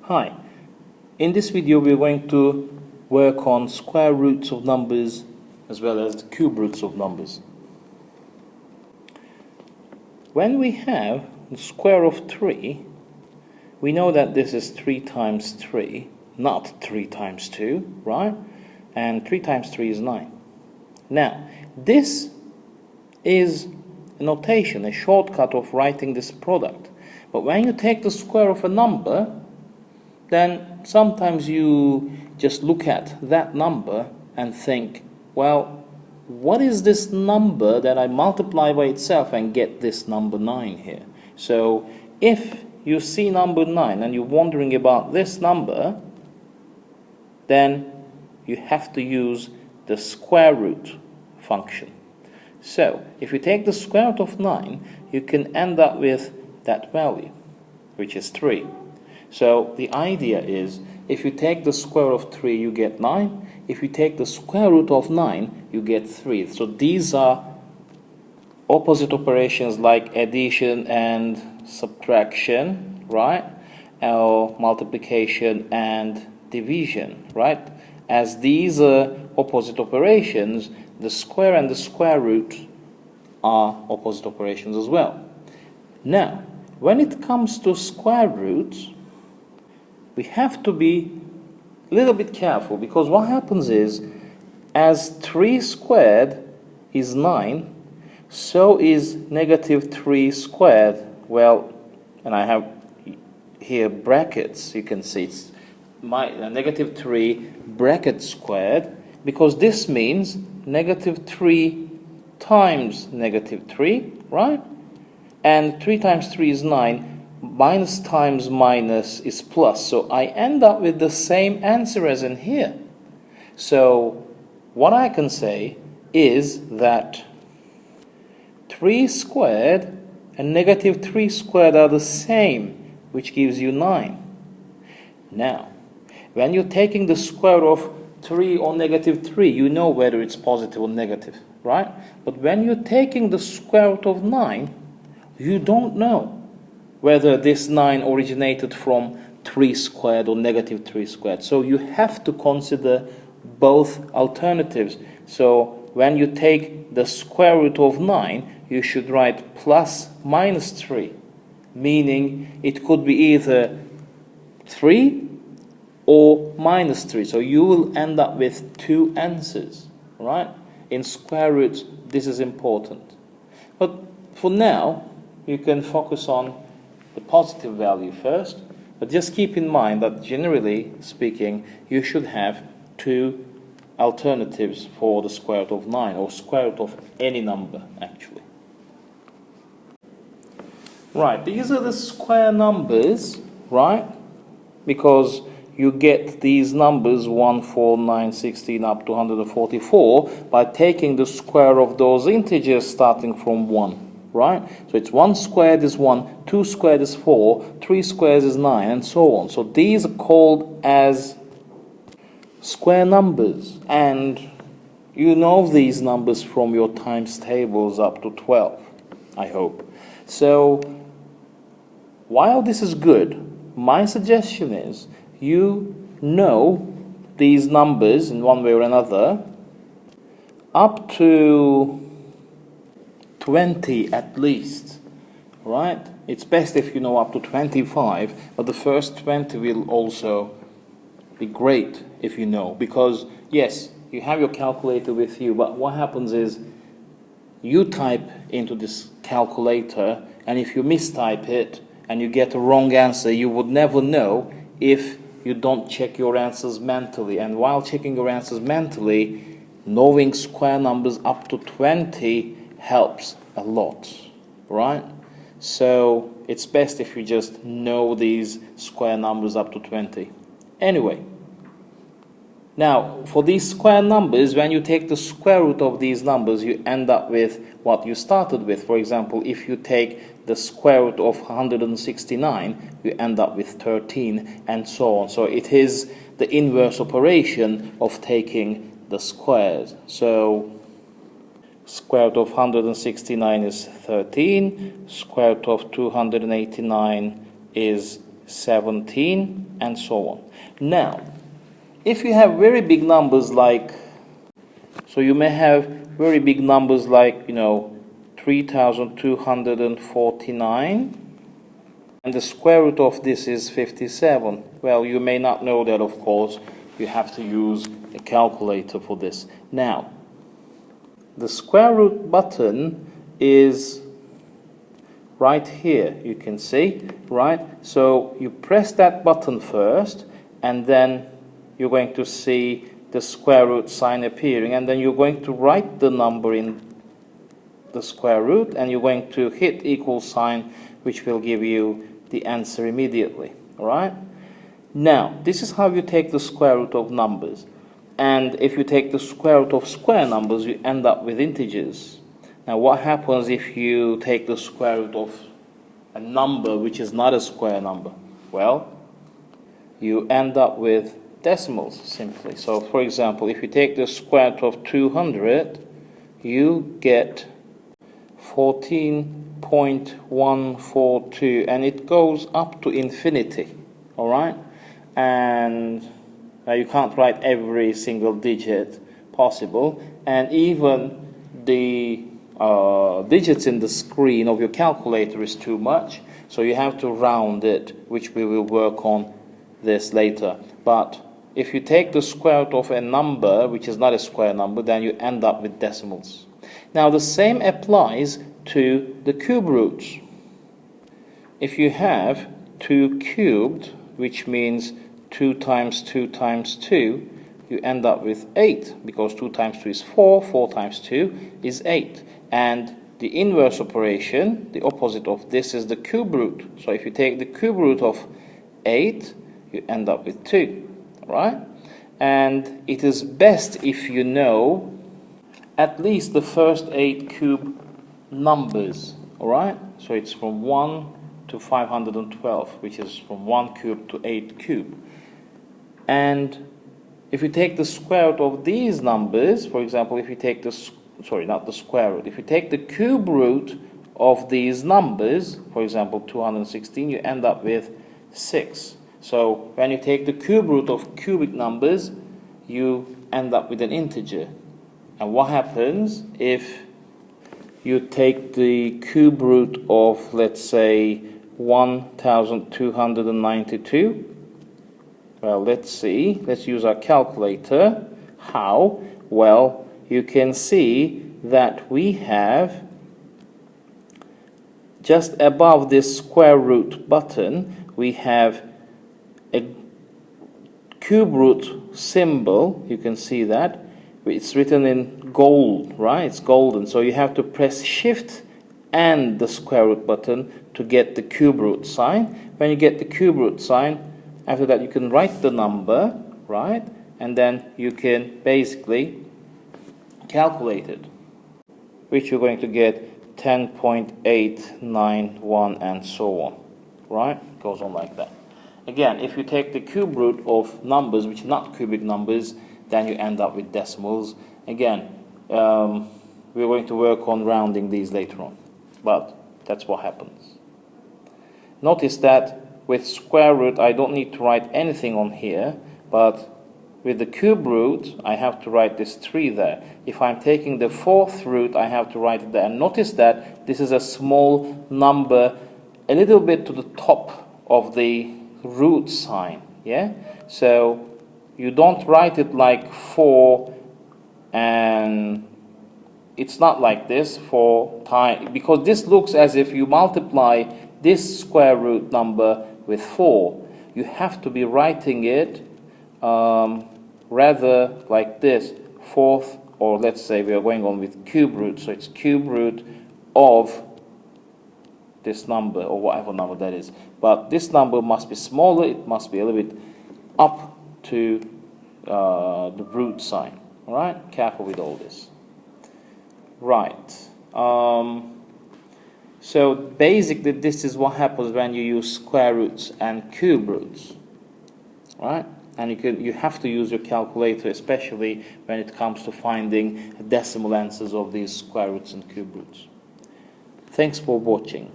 Hi, in this video we're going to work on square roots of numbers as well as the cube roots of numbers. When we have the square of 3, we know that this is 3 times 3, not 3 times 2, right? And 3 times 3 is 9. Now, this is a notation, a shortcut of writing this product. But when you take the square of a number, then sometimes you just look at that number and think, well, what is this number that I multiply by itself and get this number 9 here? So if you see number 9 and you're wondering about this number, then you have to use the square root function. So if you take the square root of 9, you can end up with that value, which is 3. So the idea is, if you take the square root of 3, you get 9. If you take the square root of 9, you get 3. So these are opposite operations like addition and subtraction, right? Or multiplication and division, right? As these are opposite operations, the square and the square root are opposite operations as well. Now, when it comes to square roots, we have to be a little bit careful, because what happens is, as 3 squared is 9, so is negative 3 squared. Well, and I have here brackets, you can see it's negative 3 bracket squared, because this means negative 3 times negative 3, right? And 3 times 3 is 9. Minus times minus is plus, so I end up with the same answer as in here. So what I can say is that 3 squared and negative 3 squared are the same, which gives you 9. Now, when you're taking the square of 3 or negative 3, you know whether it's positive or negative, right? But when you're taking the square root of 9, you don't know whether this 9 originated from 3 squared or negative 3 squared. So you have to consider both alternatives. So when you take the square root of 9, you should write plus minus 3, meaning it could be either 3 or minus 3. So you will end up with 2 answers, right? In square roots, this is important. But for now, you can focus on the positive value first, but just keep in mind that generally speaking, you should have 2 alternatives for the square root of 9, or square root of any number actually. Right, these are the square numbers, right? Because you get these numbers 1, 4, 9, 16 up to 144 by taking the square of those integers starting from 1. Right? So it's 1 squared is 1, 2 squared is 4, 3 squared is 9, and so on. So these are called as square numbers, and you know these numbers from your times tables up to 12, I hope. So while this is good, my suggestion is you know these numbers in one way or another up to 20 at least, right? It's best if you know up to 25, but the first 20 will also be great if you know, because yes, you have your calculator with you, but what happens is you type into this calculator, and if you mistype it and you get a wrong answer, you would never know if you don't check your answers mentally. And while checking your answers mentally, knowing square numbers up to 20 helps a lot, right? So it's best if you just know these square numbers up to 20. Anyway, now for these square numbers, when you take the square root of these numbers, you end up with what you started with. For example, if you take the square root of 169, you end up with 13, and so on. So it is the inverse operation of taking the squares. So square root of 169 is 13, square root of 289 is 17, and so on. Now, if you have very big numbers like, so you may have very big numbers like, 3,249, and the square root of this is 57. Well, you may not know that, of course. You have to use a calculator for this. Now, the square root button is right here, you can see, right? So you press that button first, and then you're going to see the square root sign appearing, and then you're going to write the number in the square root, and you're going to hit equal sign, which will give you the answer immediately. All right? Now, this is how you take the square root of numbers. And if you take the square root of square numbers, you end up with integers. Now, what happens if you take the square root of a number which is not a square number? Well, you end up with decimals, simply. So, for example, if you take the square root of 200, you get 14.142, and it goes up to infinity. All right? And you can't write every single digit possible, and even the digits in the screen of your calculator is too much, so you have to round it, which we will work on this later. But if you take the square root of a number which is not a square number, then you end up with decimals. Now the same applies to the cube roots. If you have 2 cubed, which means 2 times 2 times 2, you end up with 8, because 2 times 2 is 4, 4 times 2 is 8. And the inverse operation, the opposite of this, is the cube root. So if you take the cube root of 8, you end up with 2, right? And it is best if you know at least the first 8 cube numbers, all right? So it's from 1 to 512, which is from 1 cube to 8 cube. And if you take the square root of these numbers, for example, if you take the, not the square root, if you take the cube root of these numbers, for example, 216, you end up with 6. So when you take the cube root of cubic numbers, you end up with an integer. And what happens if you take the cube root of, let's say, 1,292? Well, let's see. Let's use our calculator. How? Well, you can see that we have just above this square root button, we have a cube root symbol. You can see that. It's written in gold, right? It's golden. So you have to press Shift and the square root button to get the cube root sign. When you get the cube root sign, after that you can write the number, right? And then you can basically calculate it, which you're going to get 10.891 and so on, right? It goes on like that. Again, if you take the cube root of numbers which are not cubic numbers, then you end up with decimals. Again, we're going to work on rounding these later on, but that's what happens. Notice that with square root, I don't need to write anything on here, but with the cube root, I have to write this 3 there. If I'm taking the 4th root, I have to write it there. And notice that this is a small number, a little bit to the top of the root sign, yeah? So you don't write it like 4, and it's not like this, 4 times, because this looks as if you multiply this square root number with 4. You have to be writing it rather like this, 4th, or let's say we are going on with cube root, so it's cube root of this number, or whatever number that is. But this number must be smaller, it must be a little bit up to the root sign. All right, careful with all this. Right. So basically, this is what happens when you use square roots and cube roots. All right, and you have to use your calculator, especially when it comes to finding decimal answers of these square roots and cube roots. Thanks for watching.